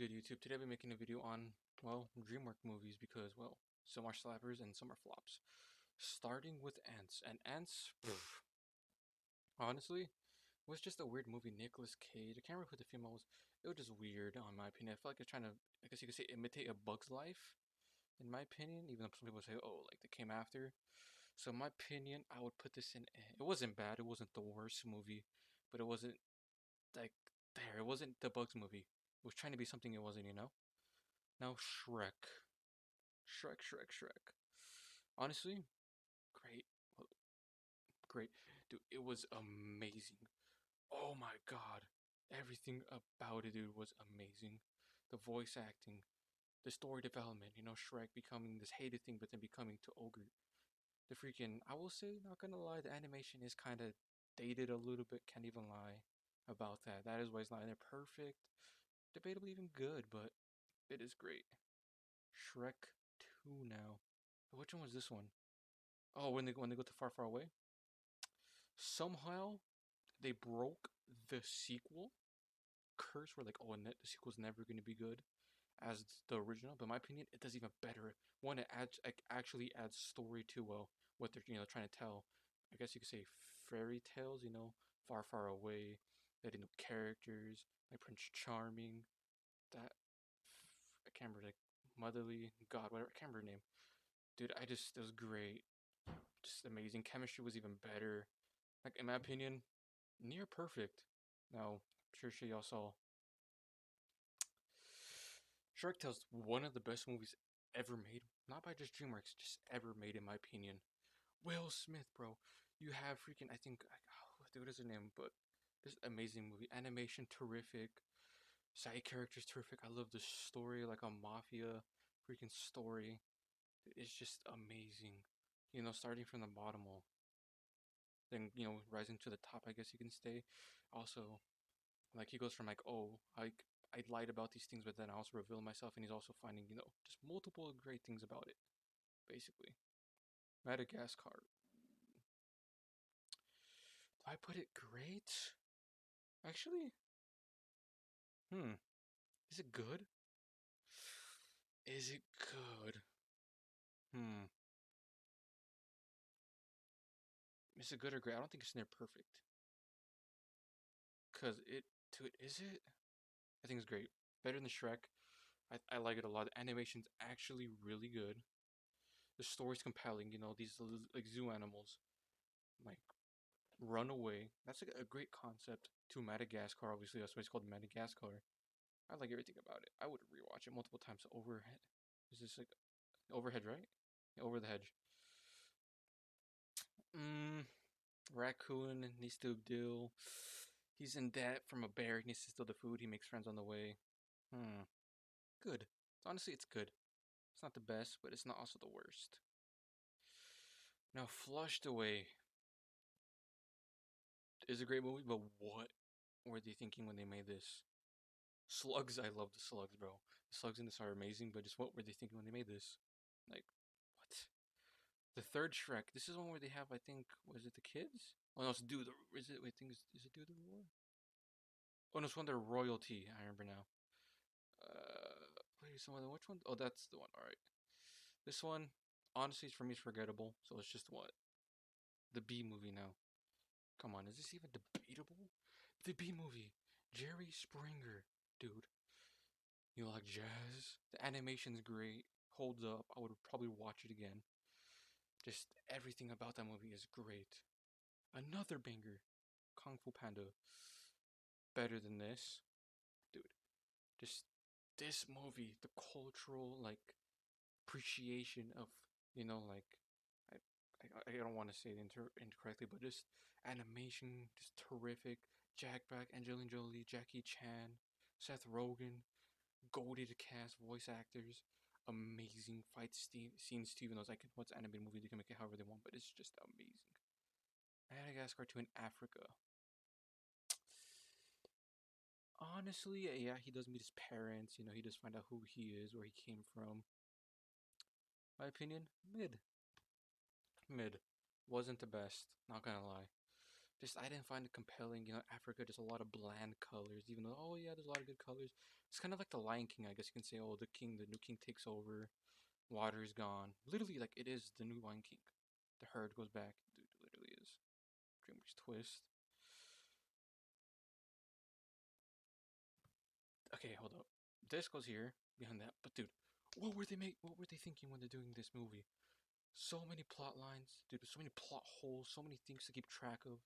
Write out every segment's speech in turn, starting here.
good, YouTube? Today I'll be making a video on, well, DreamWorks movies because, well, some are slappers and some are flops. Starting with Ants. And Ants, honestly, was just a weird movie. Nicolas Cage. I can't remember who the female was. It was just weird, in my opinion. I feel like it's trying to, I guess you could say, imitate A Bug's Life, in my opinion. Even though some people say, oh, like they came after. So, in my opinion, I would put this in. It wasn't bad. It wasn't the worst movie, but it wasn't like there. It wasn't the Bugs movie. It was trying to be something it wasn't, you know? Now, Shrek. Shrek. Honestly, great. Well, great. Dude, it was amazing. Oh my god. Everything about it, dude, was amazing. The voice acting, the story development, Shrek becoming this hated thing, but then becoming to ogre. The freaking, I will say, not gonna lie, the animation is kind of dated a little bit, can't even lie about that. That is why it's not either perfect, debatably even good, but it is great. Shrek 2 now. Which one was this one? Oh, when they go to Far Away. Somehow they broke the sequel curse. Where like, oh, the sequel's never going to be good as the original. But in my opinion, it does even better. One, it adds actually adds story to what they're trying to tell. I guess you could say fairy tales. Far Away. They had new characters like Prince Charming. That I can't remember, like Motherly God, whatever. I can't remember her name. Dude, it was great. Just amazing. Chemistry was even better. Like in my opinion, near perfect. Now, I'm sure y'all saw. Shark Tale's one of the best movies ever made. Not by just DreamWorks, just ever made, in my opinion. Will Smith, bro. You have freaking, I think, what is her name? But this amazing movie. Animation, terrific. Side characters, terrific. I love the story, like a mafia freaking story. It's just amazing. Starting from the bottom, then rising to the top, I guess you can say. Also, like he goes from like, oh, I lied about these things, but then I also reveal myself, and he's also finding just multiple great things about it. Basically, Madagascar. Do I put it great? Actually, hmm, is it good? Is it good? Hmm, is it good or great? I don't think it's near perfect. Cause is it? I think it's great. Better than Shrek. I like it a lot. The animation's actually really good. The story's compelling. These like zoo animals, like run away. That's a great concept to Madagascar. Obviously, that's why it's called Madagascar. I like everything about it. I would rewatch it multiple times. Overhead. Is this like overhead, right? Yeah, over the hedge. Mm, raccoon needs to deal. He's in debt from a bear. He needs to steal the food. He makes friends on the way. Hmm. Good. Honestly, it's good. It's not the best, but it's not also the worst. Now, Flushed Away is a great movie, but what were they thinking when they made this? Slugs, I love the slugs, bro. The slugs in this are amazing, but just what were they thinking when they made this? Like, what? The third Shrek. This is one where they have, I think, was it the kids? Oh no, it's Do the. Is it? Wait, I think is it Do the Roar? Oh no, it's one they're royalty. I remember now. Wait, some other which one? Oh, that's the one. All right. This one, honestly, for me, is forgettable. So it's just what the B movie now. Come on, is this even debatable? The B movie, Jerry Springer, dude. You like jazz? The animation's great, holds up. I would probably watch it again. Just everything about that movie is great. Another banger, Kung Fu Panda. Better than this, dude. Just this movie, the cultural like appreciation of like I I don't want to say it incorrectly, but just animation, just terrific. Jack Black, Angelina Jolie, Jackie Chan, Seth Rogen, golded cast, voice actors, amazing scenes too. Even though it's like what's animated movie, they can make it however they want, but it's just amazing. Madagascar 2 in Africa. Honestly, yeah, he does meet his parents. He does find out who he is, where he came from. My opinion, mid. Wasn't the best, not gonna lie. Just I didn't find it compelling. You know, Africa just a lot of bland colors. Even though, oh yeah, there's a lot of good colors. It's kind of like the Lion King. I guess you can say, oh, the new king takes over. Water is gone. Literally, like it is the new Lion King. The herd goes back. Dude, it literally is. DreamWorks twist. Okay, hold up. This goes here behind that. But dude, What were they thinking when they're doing this movie? So many plot lines, dude. So many plot holes. So many things to keep track of.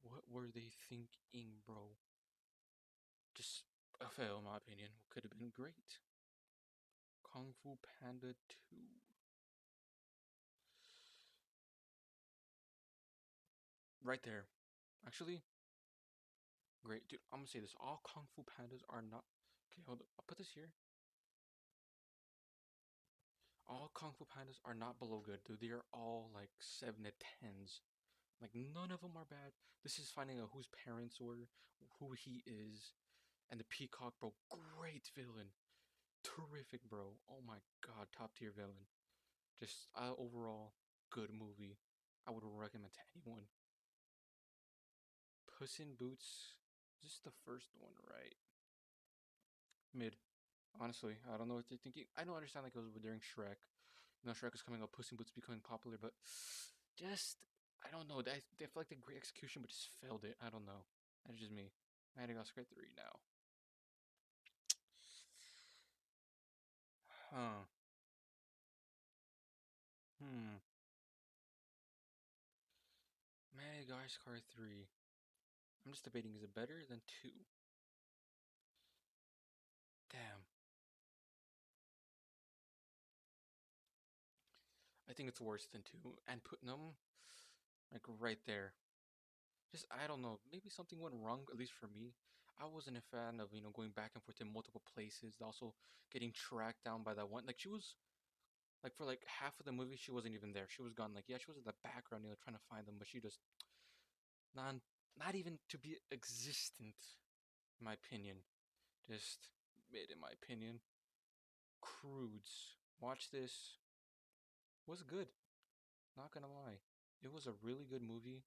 What were they thinking, bro? Just a fail, in my opinion. Could have been great. Kung Fu Panda 2. Right there. Actually, great. Dude, I'm gonna say this. All Kung Fu Pandas are not. Okay, hold up. I'll put this here. All Kung Fu Pandas are not below good, dude. They are all like 7 to 10s. Like, none of them are bad. This is finding out whose parents were, who he is, and the Peacock, bro. Great villain. Terrific, bro. Oh my god, top tier villain. Just overall good movie. I would recommend to anyone. Puss in Boots. This is the first one, right? Mid. Honestly, I don't know what they're thinking. I don't understand like it was during Shrek. You know, Shrek is coming up, Puss in Boots becoming popular, but just I don't know. They feel like the great execution, but just failed it. I don't know. That's just me. Madagascar 3 now. Huh. Hmm. Madagascar 3. I'm just debating, is it better than 2? Damn. I think it's worse than 2. And putting them, like, right there. Just, I don't know. Maybe something went wrong, at least for me. I wasn't a fan of, going back and forth to multiple places. Also, getting tracked down by that one. Like, she was, like, for, like, half of the movie, she wasn't even there. She was gone. Like, yeah, she was in the background, trying to find them. But she just, not, not even to be existent, in my opinion. Just mid, in my opinion. Crudes. Watch this. Was good. Not gonna lie. It was a really good movie.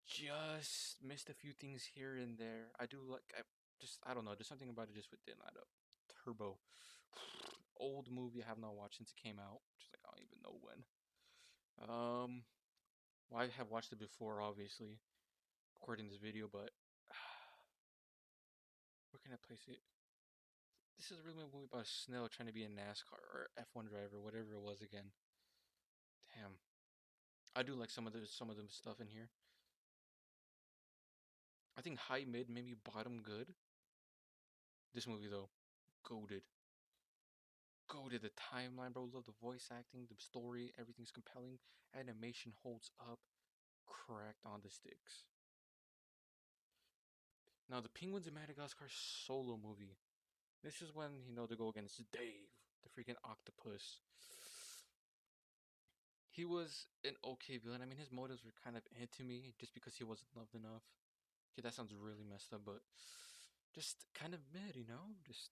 Just missed a few things here and there. I don't know. There's something about it just didn't add up. Turbo. Old movie I have not watched since it came out. Just like I don't even know when. Well, I have watched it before, obviously, recording this video, but where can I place it? This is really a movie about a snail trying to be a NASCAR or F1 driver, whatever it was again. Damn. I do like some of the stuff in here. I think high mid, maybe bottom good. This movie though, goaded. Goaded. The timeline, bro. Love the voice acting, the story, everything's compelling. Animation holds up. Cracked on the sticks. Now the Penguins in Madagascar solo movie. This is when they go against Dave, the freaking octopus. He was an okay villain. I mean, his motives were kind of into me just because he wasn't loved enough. Okay, that sounds really messed up, but just kind of mid. Just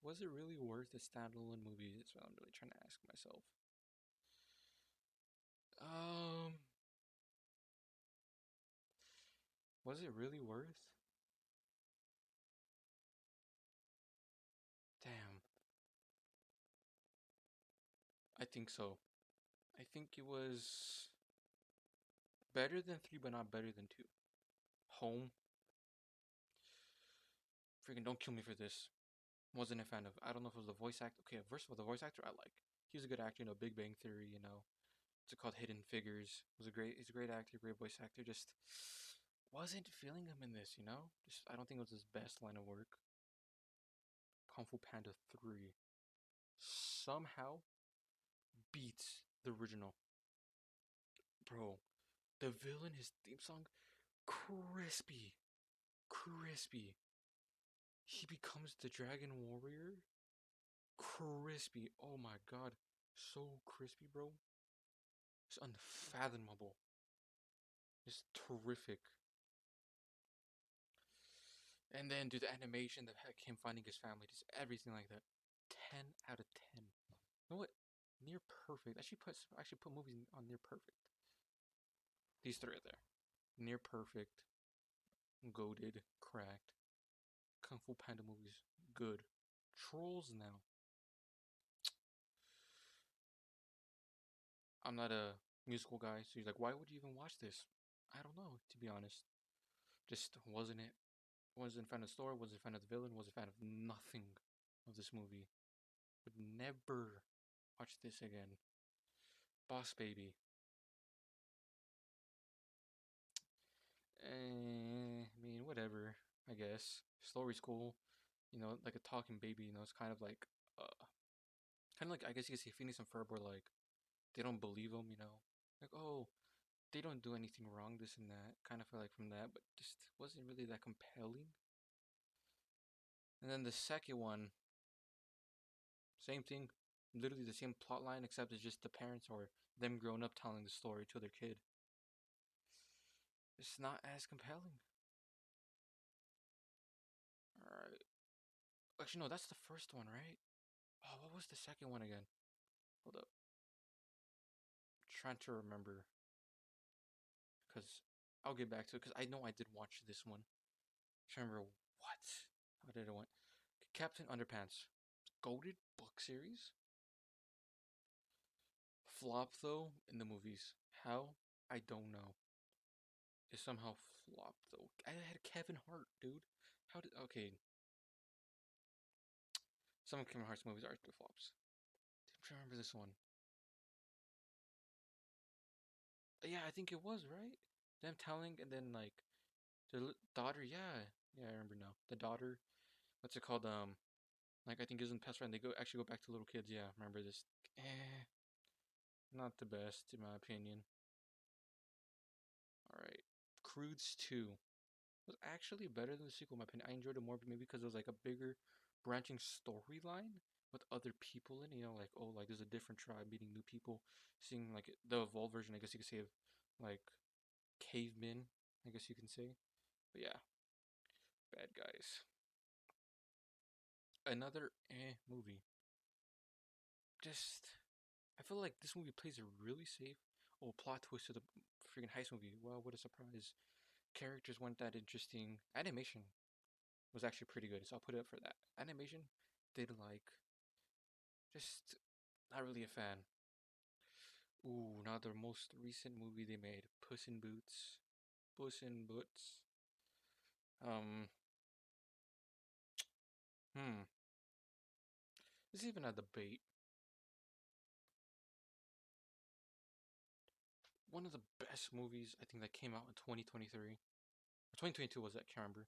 was it really worth a standalone movie? That's what I'm really trying to ask myself. Um, was it really worth? Damn, I think so. I think it was better than 3, but not better than 2. Home, freaking don't kill me for this. Wasn't a fan of. I don't know if it was the voice actor. Okay, first of all, the voice actor I like. He's a good actor. Big Bang Theory. It's called Hidden Figures. He's a great actor, great voice actor. Just wasn't feeling him in this. Just I don't think it was his best line of work. Kung Fu Panda 3 somehow beats the original. Bro, the villain, his theme song, crispy. Crispy. He becomes the Dragon Warrior. Crispy. Oh my god. So crispy, bro. It's unfathomable. It's terrific. And then, do the animation, him finding his family, just everything like that. 10 out of 10. You know what? Near perfect. I should put movies on near perfect. These three are there. Near perfect, goated, cracked. Kung Fu Panda movies, good. Trolls now. I'm not a musical guy, so he's like, why would you even watch this? I don't know, to be honest. Just wasn't it. Wasn't a fan of the story, wasn't a fan of the villain, wasn't a fan of nothing of this movie. Would never watch this again. Boss Baby. I mean, whatever, I guess. Story's cool. You know, like a talking baby, you know, it's kind of like, I guess you could say Phineas and Ferb were like, they don't believe him, you know? Like, oh, they don't do anything wrong, this and that. Kind of feel like from that, but just wasn't really that compelling. And then the second one, same thing, literally the same plot line, except it's just the parents or them grown up telling the story to their kid. It's not as compelling. Alright. Actually, no, that's the first one, right? Oh, what was the second one again? Hold up. Trying to remember. Because I'll get back to it, because I know I did watch this one. Trying to remember what? How did it went? Captain Underpants. Goated book series? Flop though in the movies. How? I don't know. It somehow flopped though. I had Kevin Hart, dude. How did? Okay. Some of Kevin Hart's movies are the flops. I'm trying to remember this one. Yeah, I think it was right. Them telling and then like the daughter. Yeah, I remember now. The daughter. What's it called? Like I think isn't pest friend. They actually go back to little kids. Yeah, remember this? Not the best in my opinion. All right, Crudes 2 was actually better than the sequel in my opinion. I enjoyed it more, but maybe because it was like a bigger branching storyline with other people in it. You know, like oh, like there's a different tribe meeting new people, seeing like the evolved version. I guess you could say of like cavemen. I guess you can say. But yeah, bad guys. Another movie. Just I feel like this movie plays it really safe. Oh, plot twist to the freaking heist movie. Well, what a surprise. Characters weren't that interesting. Animation was actually pretty good, so I'll put it up for that. Animation, did like, just not really a fan. Ooh, now the most recent movie they made, Puss in Boots. Puss in Boots. Um, hmm. This is even a debate. One of the best movies I think that came out in 2023. Or 2022 was that, can't remember.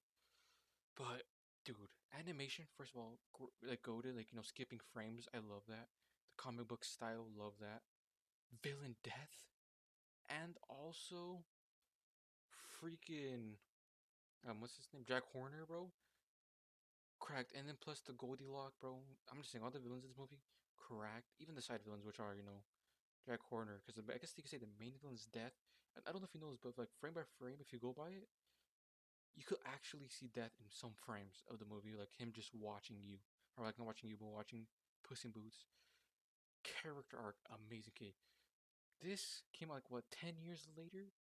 But dude, animation first of all, like go to like skipping frames. I love that. The comic book style, love that. Villain death, and also freaking what's his name? Jack Horner, bro. Cracked, and then plus the Goldilocks, bro. I'm just saying all the villains in this movie cracked. Even the side villains, which are Jack Horner, because I guess you could say the main villain's death. And I don't know if you know this, but like frame by frame, if you go by it, you could actually see death in some frames of the movie, like him just watching you, or like not watching you, but watching Puss in Boots. Character arc, amazing. Okay, this came out like what 10 years later.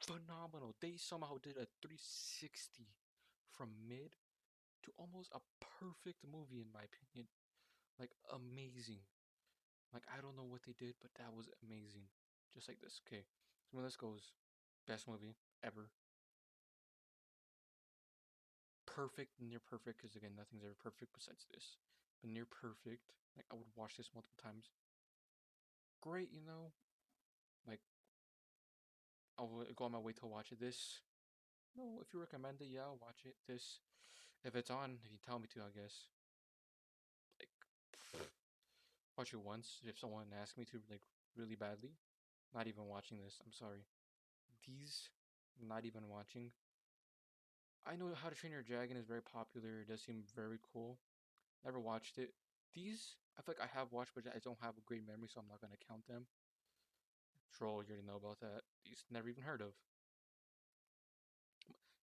Phenomenal. They somehow did a 360 from mid to almost a perfect movie in my opinion. Like amazing. Like I don't know what they did, but that was amazing. Just like this. Okay, so this goes best movie ever. Perfect, near perfect, because again, nothing's ever perfect besides this. But near perfect. Like I would watch this multiple times. Great, like I'll go on my way to watch it. This, no, if you recommend it, yeah, I'll watch it. This, if it's on, if you tell me to, I guess. Like, watch it once if someone asks me to, like, really badly. Not even watching this. I'm sorry. These, not even watching. I know How to Train Your Dragon is very popular. It does seem very cool. Never watched it. These, I feel like I have watched, but I don't have a great memory, so I'm not gonna count them. Troll, you already know about that. These never even heard of.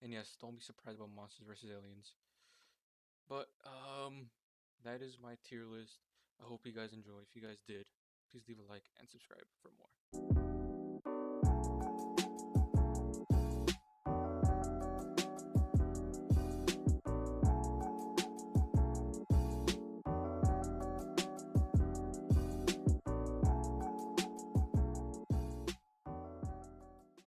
And yes, don't be surprised about Monsters vs. Aliens. But that is my tier list. I hope you guys enjoy. If you guys did, please leave a like and subscribe for more.